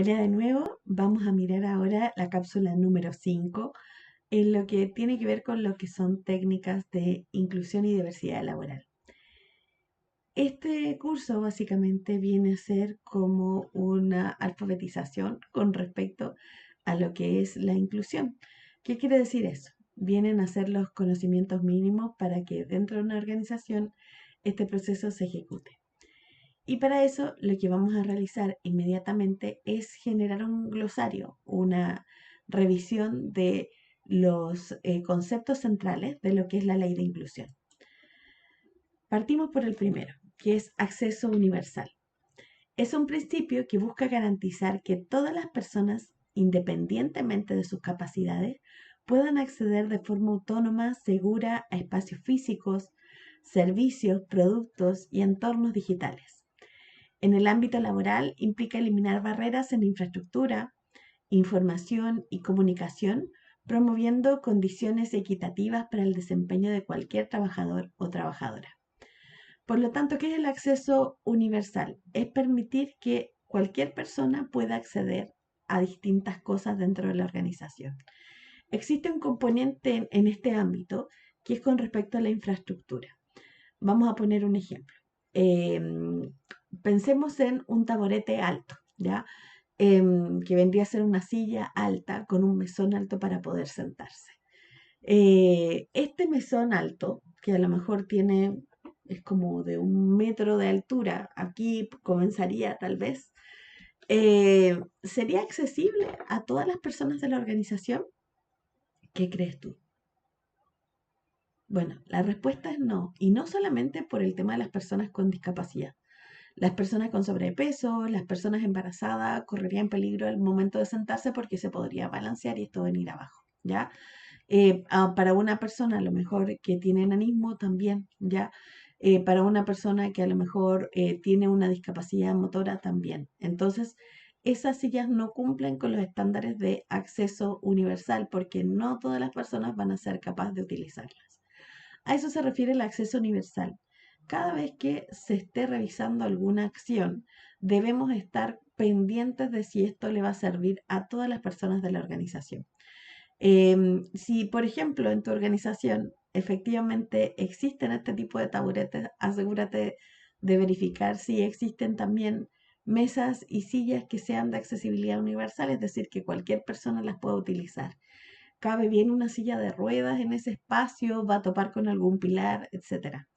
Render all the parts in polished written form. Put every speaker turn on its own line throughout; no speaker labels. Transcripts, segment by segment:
Hola de nuevo, vamos a mirar ahora la cápsula número 5 en lo que tiene que ver con lo que son técnicas de inclusión y diversidad laboral. Este curso básicamente viene a ser como una alfabetización con respecto a lo que es la inclusión. ¿Qué quiere decir eso? Vienen a ser los conocimientos mínimos para que dentro de una organización este proceso se ejecute. Y para eso lo que vamos a realizar inmediatamente es generar un glosario, una revisión de los conceptos centrales de lo que es la ley de inclusión. Partimos por el primero, que es acceso universal. Es un principio que busca garantizar que todas las personas, independientemente de sus capacidades, puedan acceder de forma autónoma, segura a espacios físicos, servicios, productos y entornos digitales. En el ámbito laboral implica eliminar barreras en infraestructura, información y comunicación, promoviendo condiciones equitativas para el desempeño de cualquier trabajador o trabajadora. Por lo tanto, ¿qué es el acceso universal? Es permitir que cualquier persona pueda acceder a distintas cosas dentro de la organización. Existe un componente en este ámbito que es con respecto a la infraestructura. Vamos a poner un ejemplo. Pensemos en un taburete alto, ¿ya? Que vendría a ser una silla alta con un mesón alto para poder sentarse. Este mesón alto, que a lo mejor es como de 1 metro de altura, aquí comenzaría tal vez, ¿sería accesible a todas las personas de la organización? ¿Qué crees tú? Bueno, la respuesta es no, y no solamente por el tema de las personas con discapacidad. Las personas con sobrepeso, las personas embarazadas correrían peligro al momento de sentarse porque se podría balancear y esto venir abajo, ¿ya? Para una persona a lo mejor que tiene enanismo también, ¿ya? Para una persona que a lo mejor tiene una discapacidad motora también. Entonces, esas sillas no cumplen con los estándares de acceso universal porque no todas las personas van a ser capaces de utilizarlas. A eso se refiere el acceso universal. Cada vez que se esté revisando alguna acción, debemos estar pendientes de si esto le va a servir a todas las personas de la organización. Si, por ejemplo, en tu organización efectivamente existen este tipo de taburetes, asegúrate de verificar si existen también mesas y sillas que sean de accesibilidad universal, es decir, que cualquier persona las pueda utilizar. Cabe bien una silla de ruedas en ese espacio, va a topar con algún pilar, etcétera.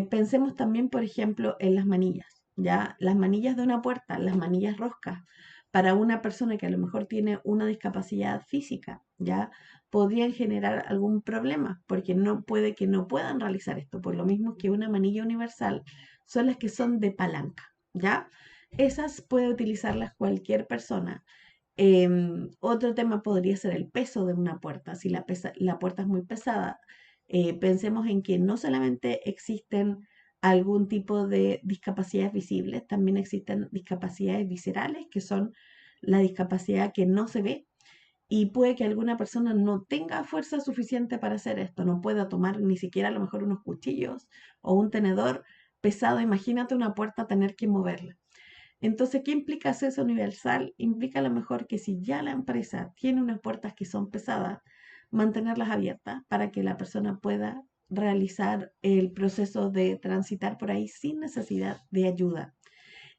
Pensemos también, por ejemplo, en las manillas, ¿ya? Las manillas de una puerta, las manillas roscas, para una persona que a lo mejor tiene una discapacidad física, ¿ya? Podrían generar algún problema, porque no puede que no puedan realizar esto, por lo mismo que una manilla universal son las que son de palanca, ¿ya? Esas puede utilizarlas cualquier persona. Otro tema podría ser el peso de una puerta. Si la puerta es muy pesada, pensemos en que no solamente existen algún tipo de discapacidades visibles, también existen discapacidades viscerales, que son la discapacidad que no se ve. Y puede que alguna persona no tenga fuerza suficiente para hacer esto, no pueda tomar ni siquiera a lo mejor unos cuchillos o un tenedor pesado. Imagínate una puerta tener que moverla. Entonces, ¿qué implica acceso universal? Implica a lo mejor que si ya la empresa tiene unas puertas que son pesadas, mantenerlas abiertas para que la persona pueda realizar el proceso de transitar por ahí sin necesidad de ayuda.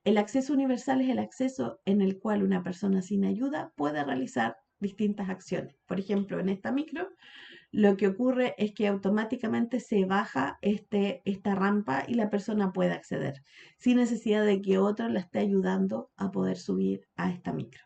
El acceso universal es el acceso en el cual una persona sin ayuda puede realizar distintas acciones. Por ejemplo, en esta micro lo que ocurre es que automáticamente se baja esta rampa y la persona puede acceder, sin necesidad de que otro la esté ayudando a poder subir a esta micro.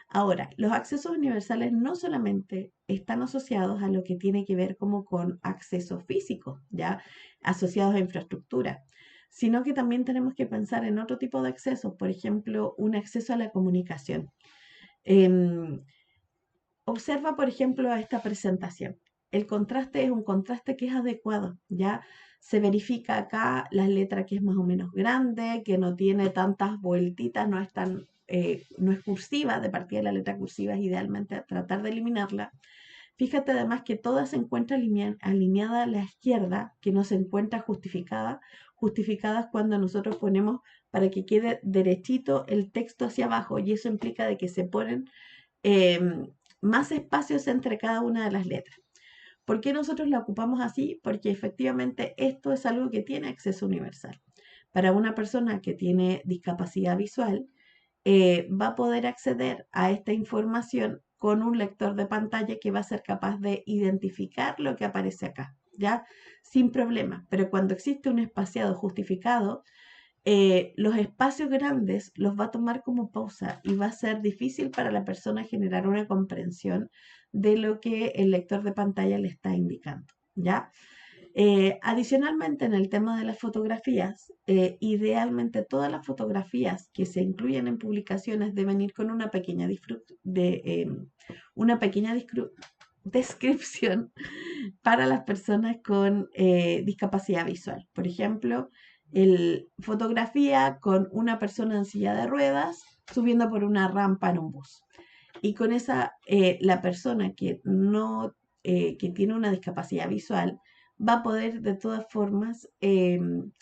Ahora, los accesos universales no solamente están asociados a lo que tiene que ver como con acceso físico, ya asociados a infraestructura, sino que también tenemos que pensar en otro tipo de accesos, por ejemplo, un acceso a la comunicación. Eh, Observa, por ejemplo, a esta presentación. El contraste es un contraste que es adecuado, ¿ya? Se verifica acá la letra que es más o menos grande, que no tiene tantas vueltitas, no es cursiva, de partida la letra cursiva es idealmente tratar de eliminarla. Fíjate además que toda se encuentra alineada a la izquierda, que no se encuentra justificadas cuando nosotros ponemos para que quede derechito el texto hacia abajo, y eso implica de que se ponen eh, más espacios entre cada una de las letras. ¿Por qué nosotros la ocupamos así? Porque efectivamente esto es algo que tiene acceso universal. Para una persona que tiene discapacidad visual, va a poder acceder a esta información con un lector de pantalla que va a ser capaz de identificar lo que aparece acá, ¿ya? Sin problema. Pero cuando existe un espaciado justificado, los espacios grandes los va a tomar como pausa y va a ser difícil para la persona generar una comprensión de lo que el lector de pantalla le está indicando, ¿ya? Adicionalmente, en el tema de las fotografías, idealmente todas las fotografías que se incluyen en publicaciones deben ir con una pequeña descripción para las personas con discapacidad visual. Por ejemplo, fotografía con una persona en silla de ruedas subiendo por una rampa en un bus. Y con esa, la persona que no, que tiene una discapacidad visual va a poder de todas formas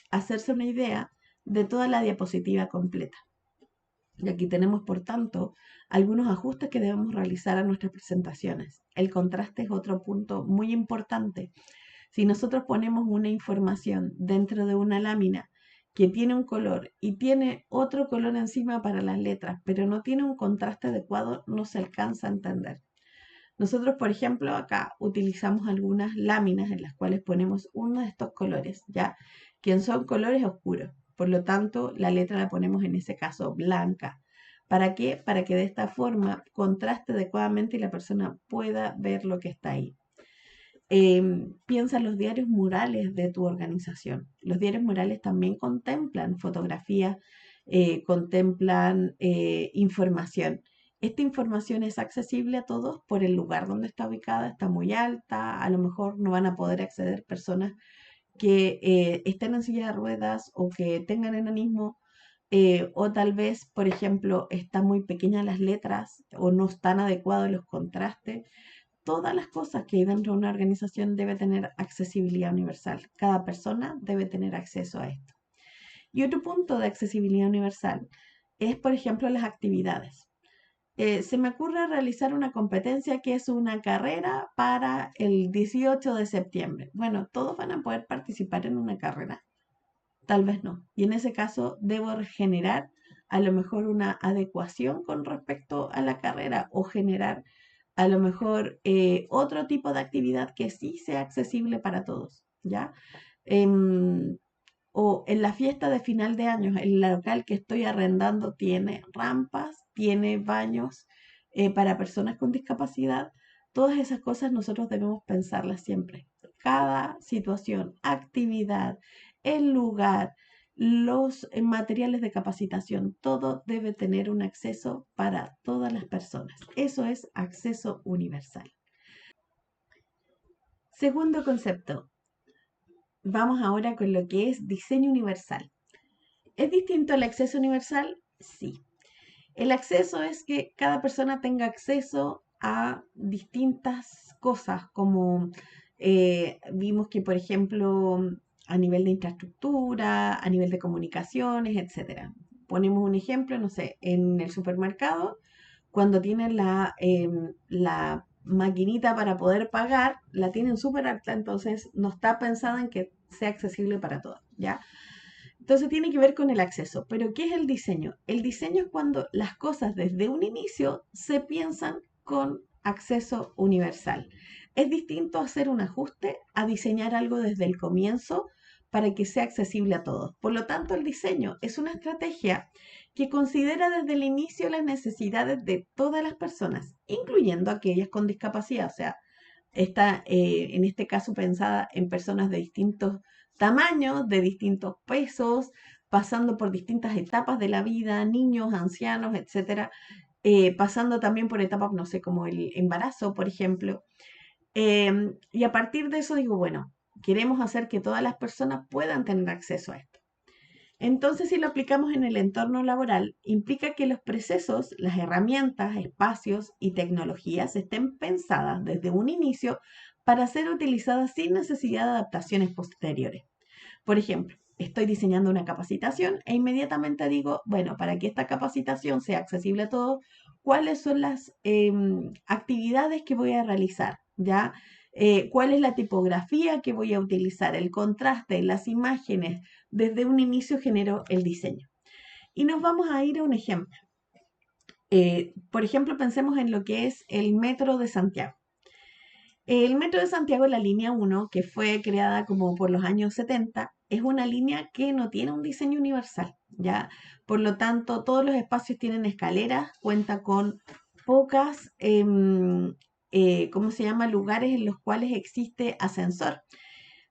hacerse una idea de toda la diapositiva completa. Y aquí tenemos, por tanto, algunos ajustes que debemos realizar a nuestras presentaciones. El contraste es otro punto muy importante. Si nosotros ponemos una información dentro de una lámina que tiene un color y tiene otro color encima para las letras, pero no tiene un contraste adecuado, no se alcanza a entender. Nosotros, por ejemplo, acá utilizamos algunas láminas en las cuales ponemos uno de estos colores, ¿ya? Que son colores oscuros. Por lo tanto, la letra la ponemos en ese caso blanca. ¿Para qué? Para que de esta forma contraste adecuadamente y la persona pueda ver lo que está ahí. Piensa en los diarios murales de tu organización. Los diarios murales también contemplan fotografía, contemplan información. Esta información es accesible a todos por el lugar donde está ubicada, está muy alta, a lo mejor no van a poder acceder personas que estén en silla de ruedas o que tengan enanismo, o tal vez, por ejemplo, están muy pequeñas las letras o no están adecuados los contrastes. Todas las cosas que hay dentro de una organización debe tener accesibilidad universal. Cada persona debe tener acceso a esto. Y otro punto de accesibilidad universal es, por ejemplo, las actividades. Se me ocurre realizar una competencia que es una carrera para el 18 de septiembre. Bueno, todos van a poder participar en una carrera, tal vez no. Y en ese caso debo generar a lo mejor una adecuación con respecto a la carrera o generar a lo mejor otro tipo de actividad que sí sea accesible para todos, ¿ya? Em, o en la fiesta de final de año, el local que estoy arrendando tiene rampas, tiene baños para personas con discapacidad. Todas esas cosas nosotros debemos pensarlas siempre. Cada situación, actividad, el lugar, los materiales de capacitación, todo debe tener un acceso para todas las personas. Eso es acceso universal. Segundo concepto, vamos ahora con lo que es diseño universal. ¿Es distinto al acceso universal? Sí. El acceso es que cada persona tenga acceso a distintas cosas, como vimos que, por ejemplo, a nivel de infraestructura, a nivel de comunicaciones, etcétera. Ponemos un ejemplo, no sé, en el supermercado, cuando tienen la maquinita para poder pagar, la tienen súper alta, entonces no está pensada en que sea accesible para todos, ¿ya? Entonces tiene que ver con el acceso. Pero ¿qué es el diseño? El diseño es cuando las cosas desde un inicio se piensan con acceso universal. Es distinto hacer un ajuste a diseñar algo desde el comienzo para que sea accesible a todos. Por lo tanto, el diseño es una estrategia que considera desde el inicio las necesidades de todas las personas, incluyendo aquellas con discapacidad. O sea, está en este caso pensada en personas de distintos tamaños, de distintos pesos, pasando por distintas etapas de la vida, niños, ancianos, etcétera, pasando también por etapas, no sé, como el embarazo, por ejemplo. Y a partir de eso digo, bueno, queremos hacer que todas las personas puedan tener acceso a esto. Entonces, si lo aplicamos en el entorno laboral, implica que los procesos, las herramientas, espacios y tecnologías estén pensadas desde un inicio para ser utilizadas sin necesidad de adaptaciones posteriores. Por ejemplo, estoy diseñando una capacitación e inmediatamente digo, bueno, para que esta capacitación sea accesible a todos, ¿cuáles son las actividades que voy a realizar? ¿Ya? ¿Cuál es la tipografía que voy a utilizar? El contraste, las imágenes. Desde un inicio genero el diseño. Y nos vamos a ir a un ejemplo. Por ejemplo, pensemos en lo que es el Metro de Santiago. El Metro de Santiago, la línea 1, que fue creada como por los años 70, es una línea que no tiene un diseño universal, ¿ya? Por lo tanto, todos los espacios tienen escaleras, cuenta con pocas, ¿cómo se llama?, lugares en los cuales existe ascensor.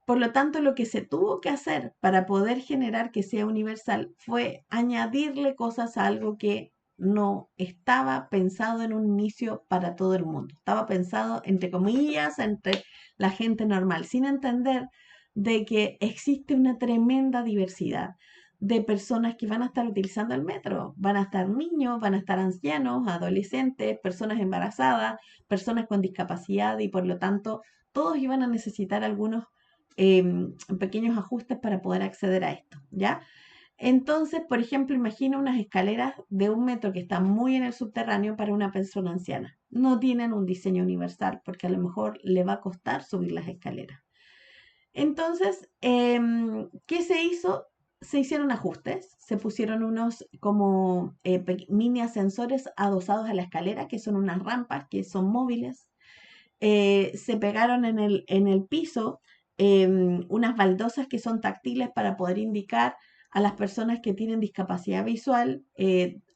Por lo tanto, lo que se tuvo que hacer para poder generar que sea universal fue añadirle cosas a algo que no estaba pensado en un inicio para todo el mundo. Estaba pensado, entre comillas, entre la gente normal, sin entender de que existe una tremenda diversidad de personas que van a estar utilizando el metro. Van a estar niños, van a estar ancianos, adolescentes, personas embarazadas, personas con discapacidad y por lo tanto todos iban a necesitar algunos pequeños ajustes para poder acceder a esto, ¿ya? Entonces, por ejemplo, imagina unas escaleras de 1 metro que están muy en el subterráneo para una persona anciana. No tienen un diseño universal porque a lo mejor le va a costar subir las escaleras. Entonces, ¿qué se hizo? Se hicieron ajustes, se pusieron unos como mini ascensores adosados a la escalera, que son unas rampas que son móviles. Se pegaron en el piso unas baldosas que son táctiles para poder indicar a las personas que tienen discapacidad visual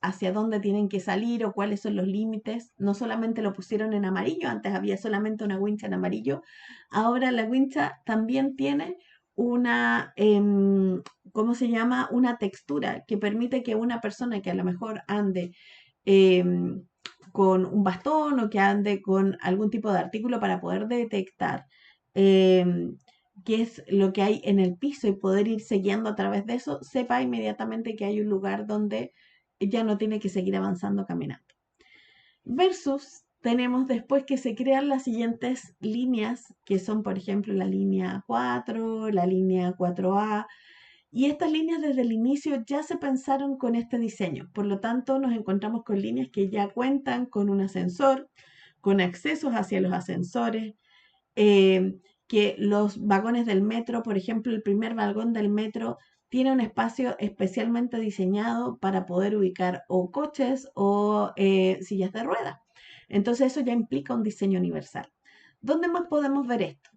hacia dónde tienen que salir o cuáles son los límites. No solamente lo pusieron en amarillo, antes había solamente una wincha en amarillo, ahora la wincha también tiene una, ¿cómo se llama? Una textura que permite que una persona que a lo mejor ande con un bastón o que ande con algún tipo de artículo para poder detectar qué es lo que hay en el piso y poder ir siguiendo a través de eso, sepa inmediatamente que hay un lugar donde ya no tiene que seguir avanzando caminando. Versus tenemos después que se crean las siguientes líneas, que son por ejemplo la línea 4, la línea 4A, y estas líneas desde el inicio ya se pensaron con este diseño. Por lo tanto, nos encontramos con líneas que ya cuentan con un ascensor, con accesos hacia los ascensores, eh, que los vagones del metro, por ejemplo, el primer vagón del metro tiene un espacio especialmente diseñado para poder ubicar o coches o sillas de ruedas. Entonces eso ya implica un diseño universal. ¿Dónde más podemos ver esto?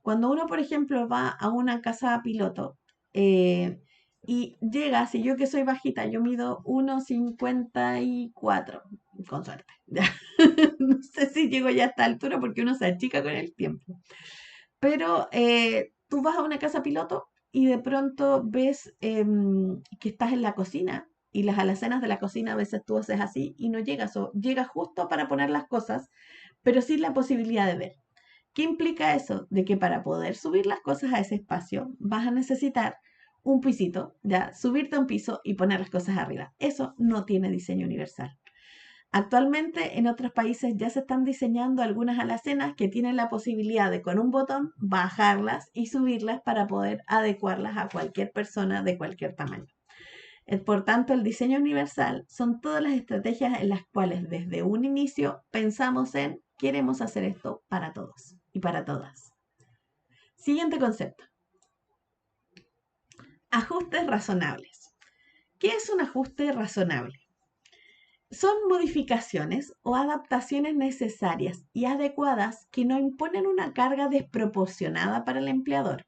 Cuando uno, por ejemplo, va a una casa piloto eh, y llega, si yo que soy bajita, yo mido 1,54, con suerte. No sé si llego ya a esta altura porque uno se achica con el tiempo. Pero tú vas a una casa piloto y de pronto ves que estás en la cocina y las alacenas de la cocina a veces tú haces así y no llegas o llegas justo para poner las cosas, pero sin la posibilidad de ver. ¿Qué implica eso? De que para poder subir las cosas a ese espacio vas a necesitar un pisito, ya, subirte a un piso y poner las cosas arriba. Eso no tiene diseño universal. Actualmente en otros países ya se están diseñando algunas alacenas que tienen la posibilidad de con un botón bajarlas y subirlas para poder adecuarlas a cualquier persona de cualquier tamaño. Por tanto, el diseño universal son todas las estrategias en las cuales desde un inicio pensamos en queremos hacer esto para todos y para todas. Siguiente concepto. Ajustes razonables. ¿Qué es un ajuste razonable? Son modificaciones o adaptaciones necesarias y adecuadas que no imponen una carga desproporcionada para el empleador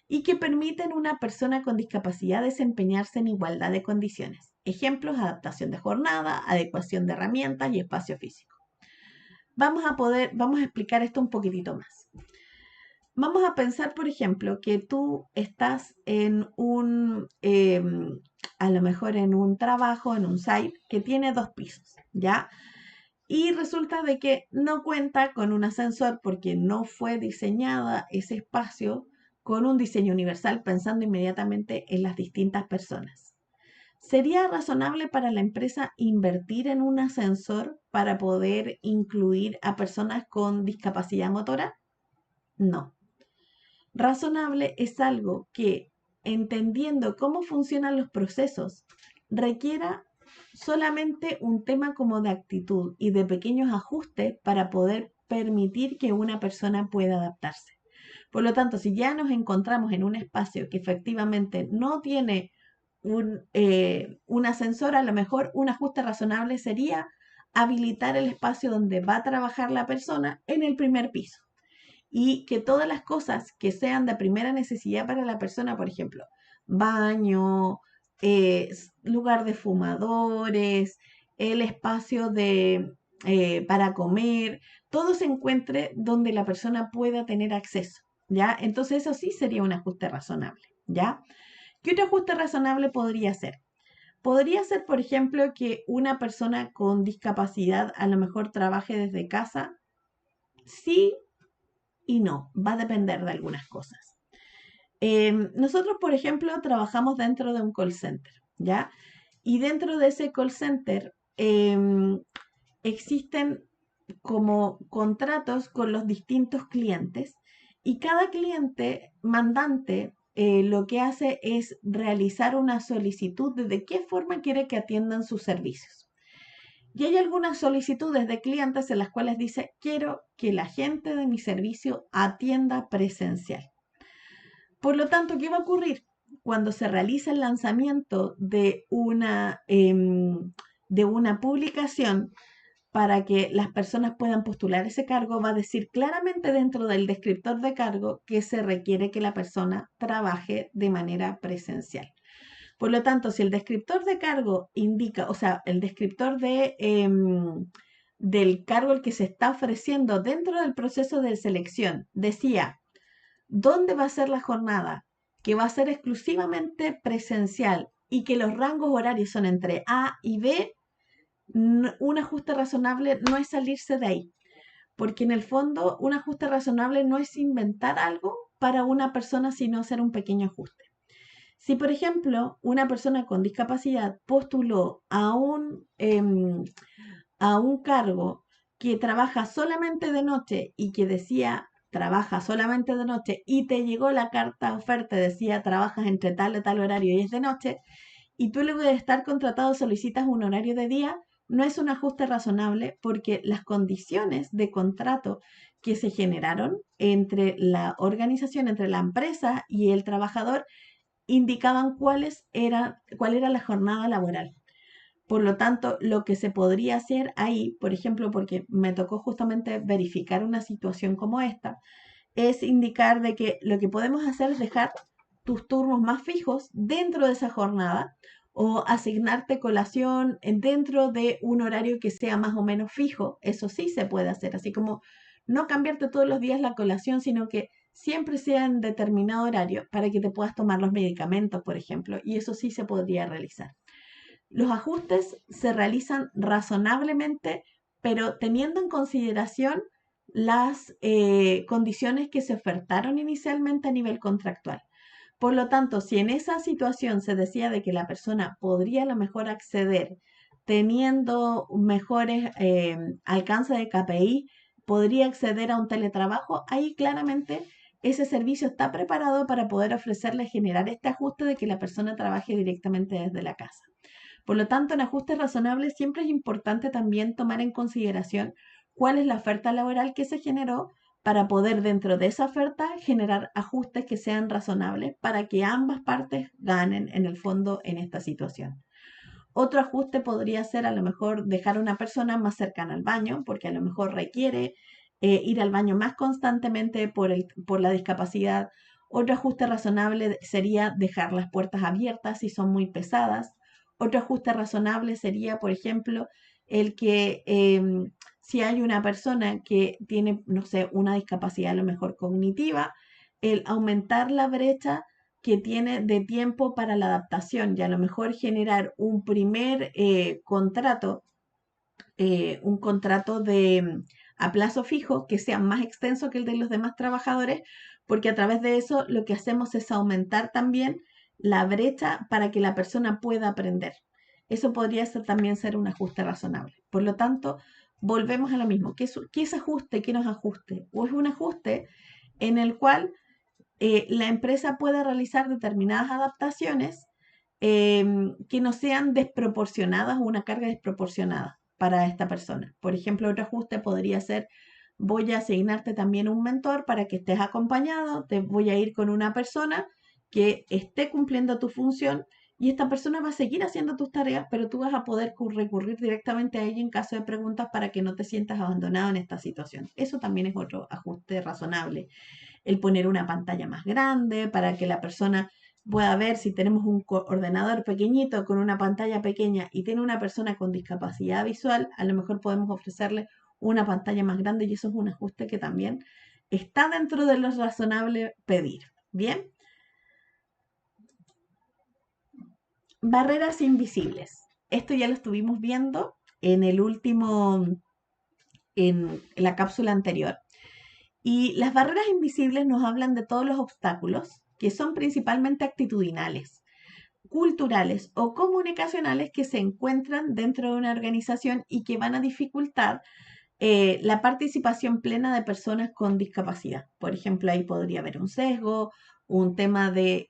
y que permiten a una persona con discapacidad desempeñarse en igualdad de condiciones. Ejemplos: adaptación de jornada, adecuación de herramientas y espacio físico. Vamos a explicar esto un poquitito más. Vamos a pensar, por ejemplo, que tú estás en a lo mejor en un trabajo, en un site que tiene 2 pisos, ¿ya? Y resulta de que no cuenta con un ascensor porque no fue diseñada ese espacio con un diseño universal pensando inmediatamente en las distintas personas. ¿Sería razonable para la empresa invertir en un ascensor para poder incluir a personas con discapacidad motora? No. Razonable es algo que, entendiendo cómo funcionan los procesos, requiera solamente un tema como de actitud y de pequeños ajustes para poder permitir que una persona pueda adaptarse. Por lo tanto, si ya nos encontramos en un espacio que efectivamente no tiene un ascensor, a lo mejor un ajuste razonable sería habilitar el espacio donde va a trabajar la persona en el primer piso y que todas las cosas que sean de primera necesidad para la persona, por ejemplo, baño, lugar de fumadores, el espacio para comer, todo se encuentre donde la persona pueda tener acceso, ¿ya? Entonces eso sí sería un ajuste razonable, ¿ya? ¿Qué otro ajuste razonable podría ser? Podría ser, por ejemplo, que una persona con discapacidad a lo mejor trabaje desde casa, sí y no, va a depender de algunas cosas. Nosotros, por ejemplo, trabajamos dentro de un call center, ¿ya? Y dentro de ese call center existen como contratos con los distintos clientes y cada cliente mandante lo que hace es realizar una solicitud de qué forma quiere que atiendan sus servicios. Y hay algunas solicitudes de clientes en las cuales dice, quiero que la gente de mi servicio atienda presencial. Por lo tanto, ¿qué va a ocurrir? Cuando se realiza el lanzamiento de una publicación para que las personas puedan postular ese cargo, va a decir claramente dentro del descriptor de cargo que se requiere que la persona trabaje de manera presencial. Por lo tanto, si el descriptor de cargo indica, o sea, el descriptor del cargo el que se está ofreciendo dentro del proceso de selección decía dónde va a ser la jornada, que va a ser exclusivamente presencial y que los rangos horarios son entre A y B, un ajuste razonable no es salirse de ahí, porque en el fondo un ajuste razonable no es inventar algo para una persona, sino hacer un pequeño ajuste. Si, por ejemplo, una persona con discapacidad postuló a un cargo que trabaja solamente de noche y que decía trabaja solamente de noche y te llegó la carta oferta, decía trabajas entre tal y tal horario y es de noche, y tú luego de estar contratado solicitas un horario de día, no es un ajuste razonable porque las condiciones de contrato que se generaron entre la organización, entre la empresa y el trabajador, indicaban cuál era la jornada laboral. Por lo tanto, lo que se podría hacer ahí, por ejemplo, porque me tocó justamente verificar una situación como esta, es indicar de que lo que podemos hacer es dejar tus turnos más fijos dentro de esa jornada o asignarte colación dentro de un horario que sea más o menos fijo. Eso sí se puede hacer, así como no cambiarte todos los días la colación, sino que siempre sea en determinado horario para que te puedas tomar los medicamentos, por ejemplo, y eso sí se podría realizar. Los ajustes se realizan razonablemente, pero teniendo en consideración las condiciones que se ofertaron inicialmente a nivel contractual. Por lo tanto, si en esa situación se decía de que la persona podría a lo mejor acceder teniendo mejores alcances de KPI, podría acceder a un teletrabajo, ahí claramente ese servicio está preparado para poder ofrecerle generar este ajuste de que la persona trabaje directamente desde la casa. Por lo tanto, en ajustes razonables siempre es importante también tomar en consideración cuál es la oferta laboral que se generó para poder dentro de esa oferta generar ajustes que sean razonables para que ambas partes ganen en el fondo en esta situación. Otro ajuste podría ser a lo mejor dejar a una persona más cercana al baño, porque a lo mejor requiere ir al baño más constantemente por la discapacidad. Otro ajuste razonable sería dejar las puertas abiertas si son muy pesadas. Otro ajuste razonable sería, por ejemplo, el que si hay una persona que tiene, no sé, una discapacidad a lo mejor cognitiva, el aumentar la brecha que tiene de tiempo para la adaptación y a lo mejor generar un primer contrato, un contrato a plazo fijo que sea más extenso que el de los demás trabajadores, porque a través de eso lo que hacemos es aumentar también la brecha para que la persona pueda aprender. Eso podría ser, también ser un ajuste razonable. Por lo tanto, volvemos a lo mismo. ¿Qué es ajuste? ¿Qué no es ajuste? O es un ajuste en el cual la empresa puede realizar determinadas adaptaciones que no sean desproporcionadas o una carga desproporcionada para esta persona. Por ejemplo, otro ajuste podría ser: voy a asignarte también un mentor para que estés acompañado, te voy a ir con una persona que esté cumpliendo tu función y esta persona va a seguir haciendo tus tareas, pero tú vas a poder recurrir directamente a ella en caso de preguntas para que no te sientas abandonado en esta situación. Eso también es otro ajuste razonable. El poner una pantalla más grande para que la persona pueda ver. Si tenemos un ordenador pequeñito con una pantalla pequeña y tiene una persona con discapacidad visual, a lo mejor podemos ofrecerle una pantalla más grande, y eso es un ajuste que también está dentro de lo razonable pedir. Bien. Barreras invisibles. Esto ya lo estuvimos viendo en el último, en la cápsula anterior. Y las barreras invisibles nos hablan de todos los obstáculos que son principalmente actitudinales, culturales o comunicacionales que se encuentran dentro de una organización y que van a dificultar la participación plena de personas con discapacidad. Por ejemplo, ahí podría haber un sesgo, un tema de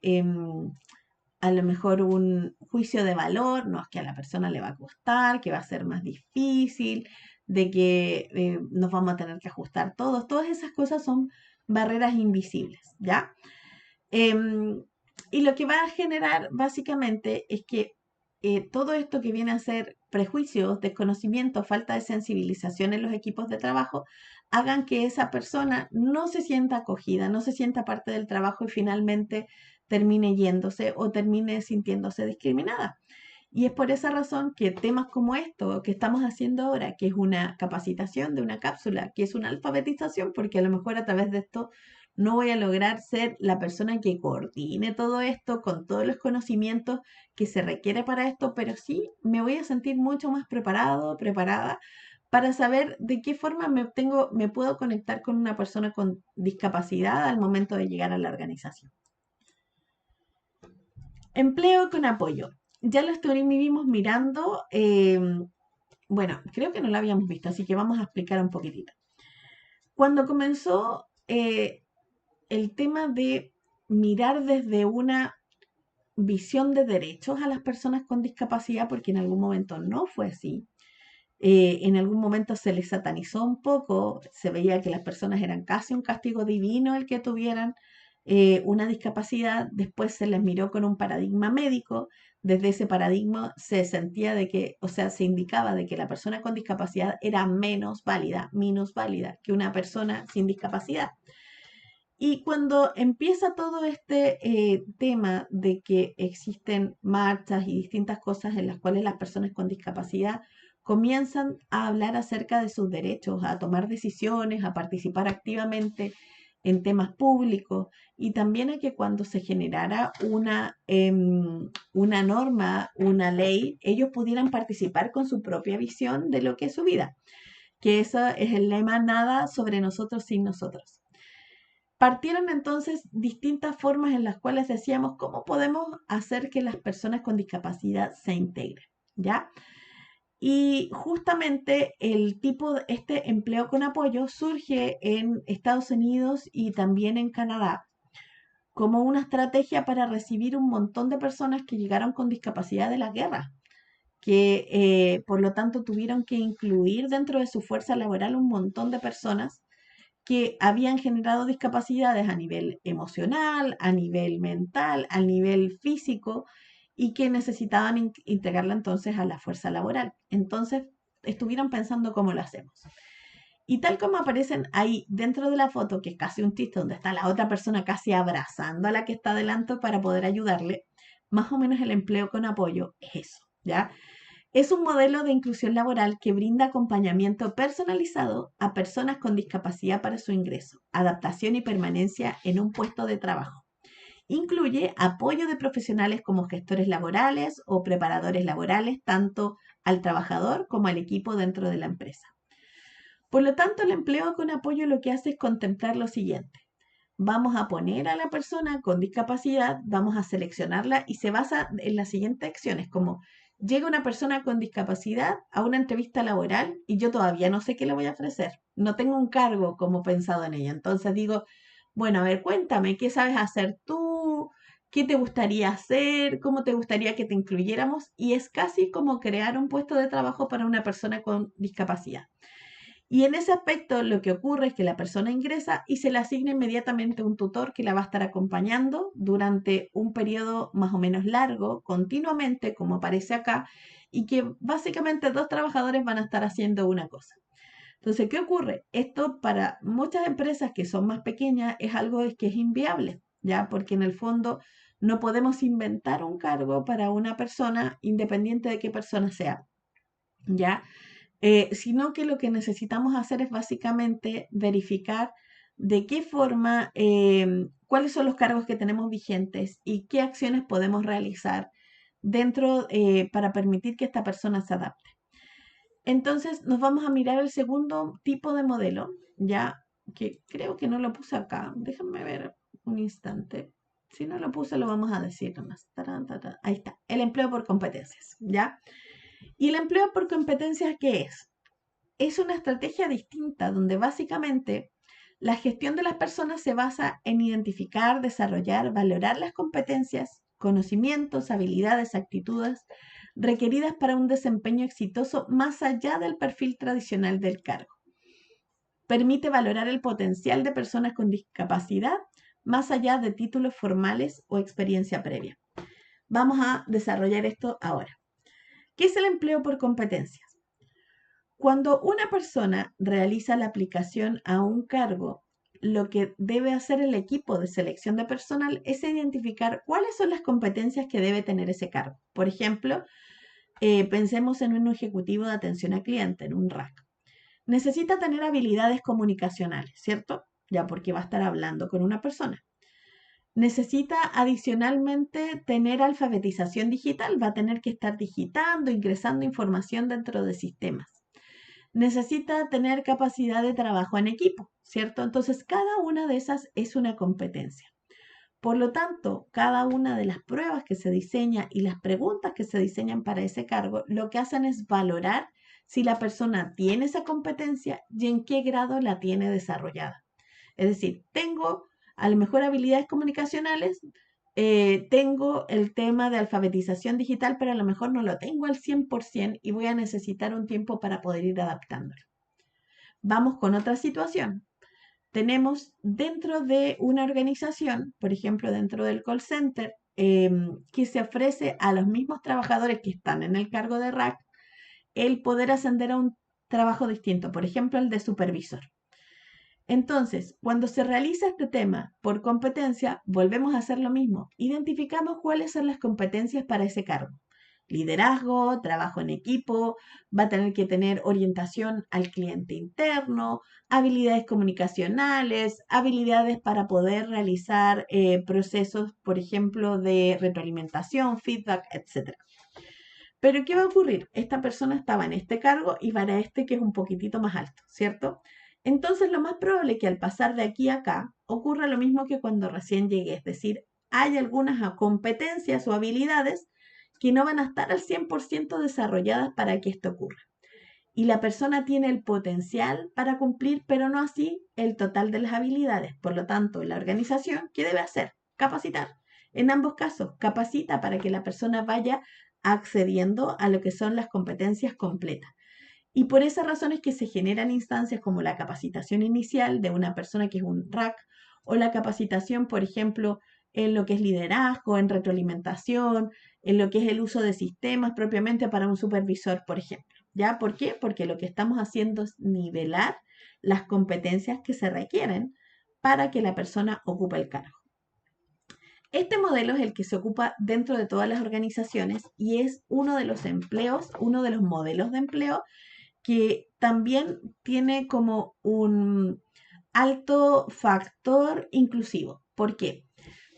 a lo mejor un juicio de valor: no, es que a la persona le va a costar, que va a ser más difícil, de que nos vamos a tener que ajustar todos. Todas esas cosas son barreras invisibles, ¿ya? Em, y lo que va a generar básicamente es que todo esto que viene a ser prejuicios, desconocimiento, falta de sensibilización en los equipos de trabajo, hagan que esa persona no se sienta acogida, no se sienta parte del trabajo y finalmente termine yéndose o termine sintiéndose discriminada. Y es por esa razón que temas como esto que estamos haciendo ahora, que es una capacitación de una cápsula, que es una alfabetización, porque a lo mejor a través de esto no voy a lograr ser la persona que coordine todo esto con todos los conocimientos que se requiere para esto, pero sí me voy a sentir mucho más preparado, preparada para saber de qué forma me puedo conectar con una persona con discapacidad al momento de llegar a la organización. Empleo con apoyo. Ya lo estuvimos mirando. Bueno, creo que no lo habíamos visto, así que vamos a explicar un poquitito. Cuando comenzó el tema de mirar desde una visión de derechos a las personas con discapacidad, porque en algún momento no fue así. En algún momento se les satanizó un poco, se veía que las personas eran casi un castigo divino el que tuvieran una discapacidad. Después se les miró con un paradigma médico. Desde ese paradigma se sentía de que, o sea, se indicaba de que la persona con discapacidad era menos válida que una persona sin discapacidad. Y cuando empieza todo este tema de que existen marchas y distintas cosas en las cuales las personas con discapacidad comienzan a hablar acerca de sus derechos, a tomar decisiones, a participar activamente en temas públicos, y también a que cuando se generara una norma, una ley, ellos pudieran participar con su propia visión de lo que es su vida, que eso es el lema: nada sobre nosotros sin nosotros. Partieron entonces distintas formas en las cuales decíamos cómo podemos hacer que las personas con discapacidad se integren, ¿ya? Y justamente este empleo con apoyo surge en Estados Unidos y también en Canadá como una estrategia para recibir un montón de personas que llegaron con discapacidad de la guerra, que por lo tanto tuvieron que incluir dentro de su fuerza laboral un montón de personas que habían generado discapacidades a nivel emocional, a nivel mental, a nivel físico, y que necesitaban integrarla entonces a la fuerza laboral. Entonces estuvieron pensando cómo lo hacemos. Y tal como aparecen ahí dentro de la foto, que es casi un chiste, donde está la otra persona casi abrazando a la que está adelante para poder ayudarle, más o menos el empleo con apoyo es eso, ¿ya? Es un modelo de inclusión laboral que brinda acompañamiento personalizado a personas con discapacidad para su ingreso, adaptación y permanencia en un puesto de trabajo. Incluye apoyo de profesionales como gestores laborales o preparadores laborales, tanto al trabajador como al equipo dentro de la empresa. Por lo tanto, el empleo con apoyo lo que hace es contemplar lo siguiente. Vamos a poner a la persona con discapacidad, vamos a seleccionarla y se basa en las siguientes acciones, como llega una persona con discapacidad a una entrevista laboral y yo todavía no sé qué le voy a ofrecer, no tengo un cargo como pensado en ella, entonces digo, bueno, a ver, cuéntame, ¿qué sabes hacer tú? ¿Qué te gustaría hacer? ¿Cómo te gustaría que te incluyéramos? Y es casi como crear un puesto de trabajo para una persona con discapacidad. Y en ese aspecto lo que ocurre es que la persona ingresa y se le asigna inmediatamente un tutor que la va a estar acompañando durante un periodo más o menos largo, continuamente, como aparece acá, y que básicamente dos trabajadores van a estar haciendo una cosa. Entonces, ¿qué ocurre? Esto para muchas empresas que son más pequeñas es algo que es inviable, ¿ya? Porque en el fondo no podemos inventar un cargo para una persona independiente de qué persona sea, ¿ya? Sino que lo que necesitamos hacer es básicamente verificar de qué forma, cuáles son los cargos que tenemos vigentes y qué acciones podemos realizar dentro para permitir que esta persona se adapte. Entonces nos vamos a mirar el segundo tipo de modelo, ya que creo que no lo puse acá. Déjenme ver un instante. Si no lo puse, lo vamos a decir nomás. Tarán, tarán. Ahí está, el empleo por competencias, ¿ya? ¿Y el empleo por competencias qué es? Es una estrategia distinta donde básicamente la gestión de las personas se basa en identificar, desarrollar, valorar las competencias, conocimientos, habilidades, actitudes requeridas para un desempeño exitoso más allá del perfil tradicional del cargo. Permite valorar el potencial de personas con discapacidad más allá de títulos formales o experiencia previa. Vamos a desarrollar esto ahora. ¿Qué es el empleo por competencias? Cuando una persona realiza la aplicación a un cargo, lo que debe hacer el equipo de selección de personal es identificar cuáles son las competencias que debe tener ese cargo. Por ejemplo, pensemos en un ejecutivo de atención al cliente, en un RAC. Necesita tener habilidades comunicacionales, ¿cierto? Ya porque va a estar hablando con una persona. Necesita adicionalmente tener alfabetización digital, va a tener que estar digitando, ingresando información dentro de sistemas. Necesita tener capacidad de trabajo en equipo, ¿cierto? Entonces, cada una de esas es una competencia. Por lo tanto, cada una de las pruebas que se diseña y las preguntas que se diseñan para ese cargo, lo que hacen es valorar si la persona tiene esa competencia y en qué grado la tiene desarrollada. Es decir, tengo a lo mejor habilidades comunicacionales, tengo el tema de alfabetización digital, pero a lo mejor no lo tengo al 100% y voy a necesitar un tiempo para poder ir adaptándolo. Vamos con otra situación. Tenemos dentro de una organización, por ejemplo, dentro del call center, que se ofrece a los mismos trabajadores que están en el cargo de RAC el poder ascender a un trabajo distinto, por ejemplo, el de supervisor. Entonces, cuando se realiza este tema por competencia, volvemos a hacer lo mismo. Identificamos cuáles son las competencias para ese cargo. Liderazgo, trabajo en equipo, va a tener que tener orientación al cliente interno, habilidades comunicacionales, habilidades para poder realizar procesos, por ejemplo, de retroalimentación, feedback, etc. Pero ¿qué va a ocurrir? Esta persona estaba en este cargo y para este que es un poquitito más alto, ¿cierto? Entonces lo más probable es que al pasar de aquí a acá ocurra lo mismo que cuando recién llegué, es decir, hay algunas competencias o habilidades que no van a estar al 100% desarrolladas para que esto ocurra. Y la persona tiene el potencial para cumplir, pero no así el total de las habilidades. Por lo tanto, la organización, ¿qué debe hacer? Capacitar. En ambos casos, capacita para que la persona vaya accediendo a lo que son las competencias completas. Y por esas razones que se generan instancias como la capacitación inicial de una persona que es un RAC o la capacitación, por ejemplo, en lo que es liderazgo, en retroalimentación, en lo que es el uso de sistemas propiamente para un supervisor, por ejemplo. ¿Ya? ¿Por qué? Porque lo que estamos haciendo es nivelar las competencias que se requieren para que la persona ocupe el cargo. Este modelo es el que se ocupa dentro de todas las organizaciones y es uno de los empleos, uno de los modelos de empleo que también tiene como un alto factor inclusivo. ¿Por qué?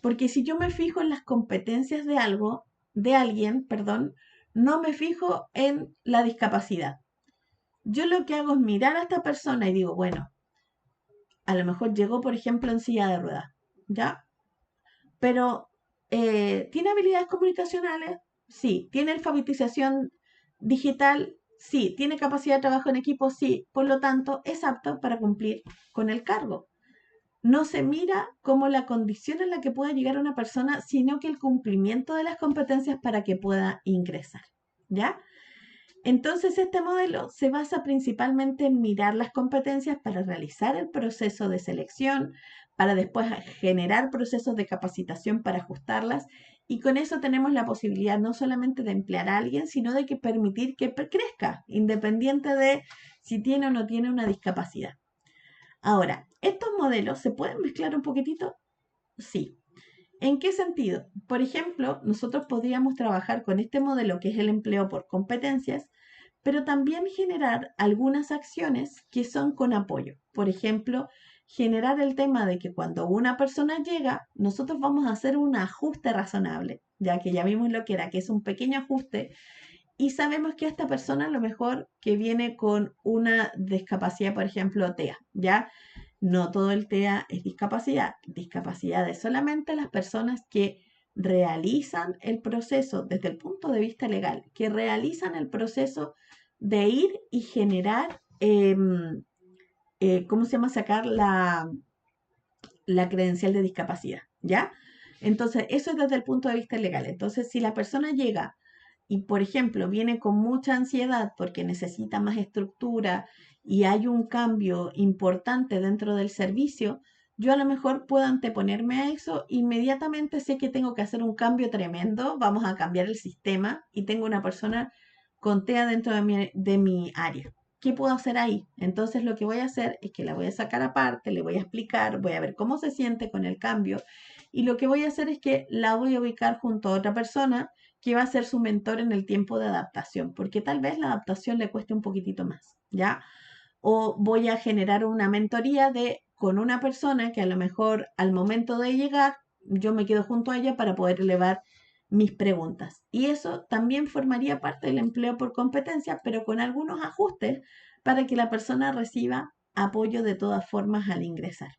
Porque si yo me fijo en las competencias de algo, de alguien, perdón, no me fijo en la discapacidad. yo lo que hago es mirar a esta persona y digo, bueno, a lo mejor llegó, por ejemplo, en silla de ruedas, ¿ya? Pero ¿tiene habilidades comunicacionales? Sí. ¿Tiene alfabetización digital? Sí. ¿Tiene capacidad de trabajo en equipo? Sí. Por lo tanto, es apto para cumplir con el cargo. No se mira como la condición en la que pueda llegar una persona, sino que el cumplimiento de las competencias para que pueda ingresar. ¿Ya? Entonces, este modelo se basa principalmente en mirar las competencias para realizar el proceso de selección, para después generar procesos de capacitación para ajustarlas, y con eso tenemos la posibilidad no solamente de emplear a alguien, sino de que permitir que crezca, independiente de si tiene o no tiene una discapacidad. Ahora, ¿estos modelos se pueden mezclar un poquitito? Sí. ¿En qué sentido? Por ejemplo, nosotros podríamos trabajar con este modelo que es el empleo por competencias, pero también generar algunas acciones que son con apoyo. Por ejemplo, generar el tema de que cuando una persona llega, nosotros vamos a hacer un ajuste razonable, ya que ya vimos lo que era, que es un pequeño ajuste, y sabemos que esta persona a lo mejor que viene con una discapacidad, por ejemplo, TEA, ¿ya? No todo el TEA es discapacidad. Discapacidad es solamente las personas que realizan el proceso desde el punto de vista legal, que realizan el proceso de ir y generar, ¿cómo se llama? Sacar la credencial de discapacidad, ¿ya? Entonces, eso es desde el punto de vista legal. Entonces, si la persona llega y, por ejemplo, viene con mucha ansiedad porque necesita más estructura y hay un cambio importante dentro del servicio, yo a lo mejor puedo anteponerme a eso, inmediatamente sé que tengo que hacer un cambio tremendo, vamos a cambiar el sistema y tengo una persona con TEA dentro de mi área. ¿Qué puedo hacer ahí? Entonces lo que voy a hacer es que la voy a sacar aparte, le voy a explicar, voy a ver cómo se siente con el cambio y lo que voy a hacer es que la voy a ubicar junto a otra persona que va a ser su mentor en el tiempo de adaptación, porque tal vez la adaptación le cueste un poquitito más, ¿ya? O voy a generar una mentoría con una persona que a lo mejor al momento de llegar yo me quedo junto a ella para poder elevar mis preguntas. Y eso también formaría parte del empleo por competencia, pero con algunos ajustes para que la persona reciba apoyo de todas formas al ingresar.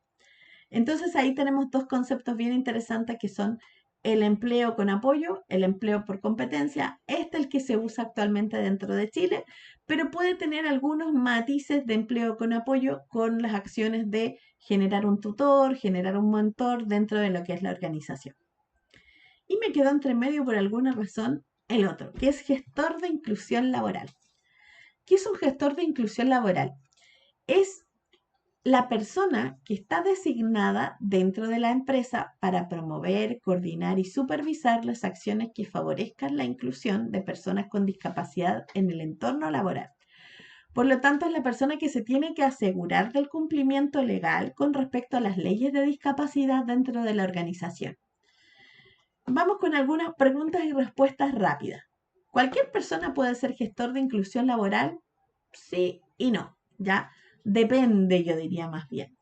Entonces ahí tenemos dos conceptos bien interesantes que son el empleo con apoyo, el empleo por competencia. Este es el que se usa actualmente dentro de Chile, pero puede tener algunos matices de empleo con apoyo con las acciones de generar un tutor, generar un mentor dentro de lo que es la organización. Y me quedó entre medio por alguna razón el otro, que es gestor de inclusión laboral. ¿Qué es un gestor de inclusión laboral? Es la persona que está designada dentro de la empresa para promover, coordinar y supervisar las acciones que favorezcan la inclusión de personas con discapacidad en el entorno laboral. Por lo tanto, es la persona que se tiene que asegurar del cumplimiento legal con respecto a las leyes de discapacidad dentro de la organización. Vamos con algunas preguntas y respuestas rápidas. ¿Cualquier persona puede ser gestor de inclusión laboral? Sí y no, ¿ya? Depende, yo diría más bien.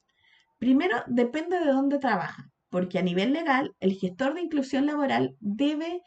Primero, depende de dónde trabaja, porque a nivel legal, el gestor de inclusión laboral debe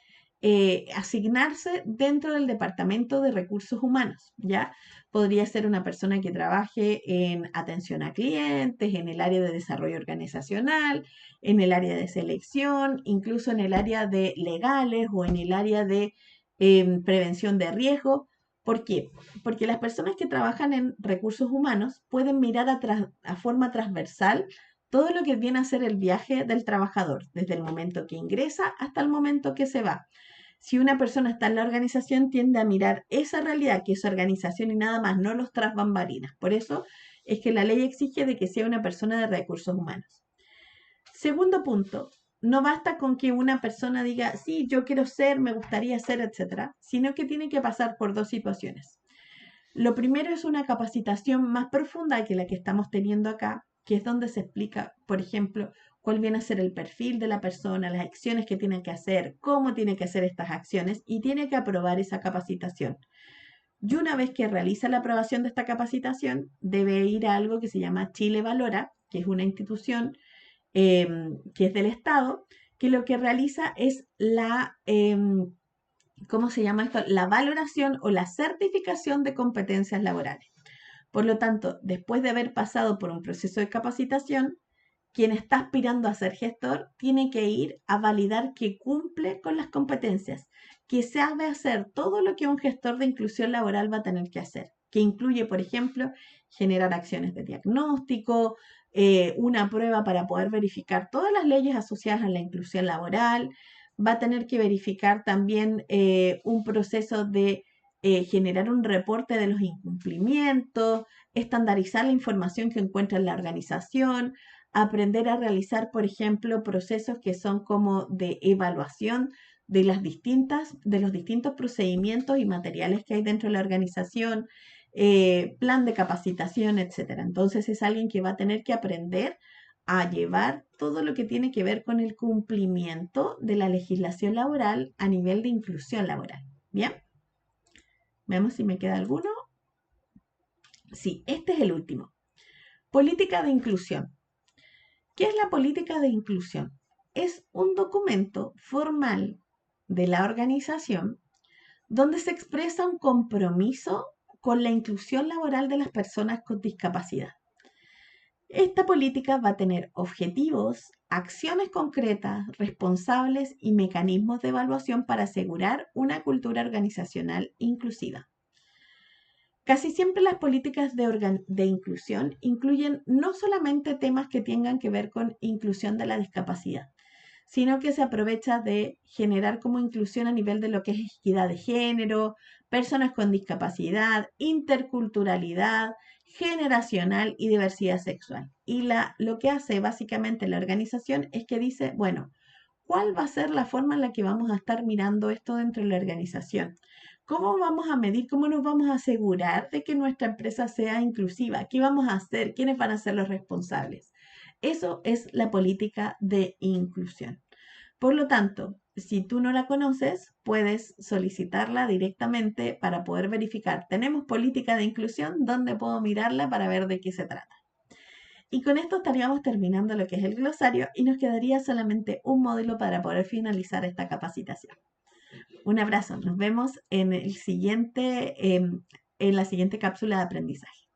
asignarse dentro del Departamento de Recursos Humanos, ¿ya? Podría ser una persona que trabaje en atención a clientes, en el área de desarrollo organizacional, en el área de selección, incluso en el área de legales o en el área de prevención de riesgo. ¿Por qué? Porque las personas que trabajan en recursos humanos pueden mirar a forma transversal todo lo que viene a ser el viaje del trabajador, desde el momento que ingresa hasta el momento que se va. Si una persona está en la organización, tiende a mirar esa realidad que es organización y nada más, no los tras bambalinas. Por eso es que la ley exige de que sea una persona de recursos humanos. Segundo punto, no basta con que una persona diga, sí, yo quiero ser, me gustaría ser, etcétera, sino que tiene que pasar por dos situaciones. Lo primero es una capacitación más profunda que la que estamos teniendo acá, que es donde se explica, por ejemplo, cuál viene a ser el perfil de la persona, las acciones que tiene que hacer, cómo tiene que hacer estas acciones y tiene que aprobar esa capacitación. Y una vez que realiza la aprobación de esta capacitación, debe ir a algo que se llama Chile Valora, que es una institución que es del Estado, que lo que realiza es ¿cómo se llama esto? La valoración o la certificación de competencias laborales. Por lo tanto, después de haber pasado por un proceso de capacitación, quien está aspirando a ser gestor tiene que ir a validar que cumple con las competencias, que sabe hacer todo lo que un gestor de inclusión laboral va a tener que hacer, que incluye, por ejemplo, generar acciones de diagnóstico, una prueba para poder verificar todas las leyes asociadas a la inclusión laboral, va a tener que verificar también un proceso de generar un reporte de los incumplimientos, estandarizar la información que encuentra en la organización, aprender a realizar, por ejemplo, procesos que son como de evaluación de de los distintos procedimientos y materiales que hay dentro de la organización, plan de capacitación, etcétera. Entonces es alguien que va a tener que aprender a llevar todo lo que tiene que ver con el cumplimiento de la legislación laboral a nivel de inclusión laboral. Bien, veamos si me queda alguno. Sí, este es el último. Política de inclusión. ¿Qué es la política de inclusión? Es un documento formal de la organización donde se expresa un compromiso con la inclusión laboral de las personas con discapacidad. Esta política va a tener objetivos, acciones concretas, responsables y mecanismos de evaluación para asegurar una cultura organizacional inclusiva. Casi siempre las políticas de inclusión incluyen no solamente temas que tengan que ver con inclusión de la discapacidad, sino que se aprovecha de generar como inclusión a nivel de lo que es equidad de género, personas con discapacidad, interculturalidad, generacional y diversidad sexual. Y lo que hace básicamente la organización es que dice, bueno, ¿cuál va a ser la forma en la que vamos a estar mirando esto dentro de la organización? ¿Cómo vamos a medir? ¿Cómo nos vamos a asegurar de que nuestra empresa sea inclusiva? ¿Qué vamos a hacer? ¿Quiénes van a ser los responsables? Eso es la política de inclusión. Por lo tanto, si tú no la conoces, puedes solicitarla directamente para poder verificar. Tenemos política de inclusión, ¿dónde puedo mirarla para ver de qué se trata? Y con esto estaríamos terminando lo que es el glosario y nos quedaría solamente un módulo para poder finalizar esta capacitación. Un abrazo, nos vemos en la siguiente cápsula de aprendizaje.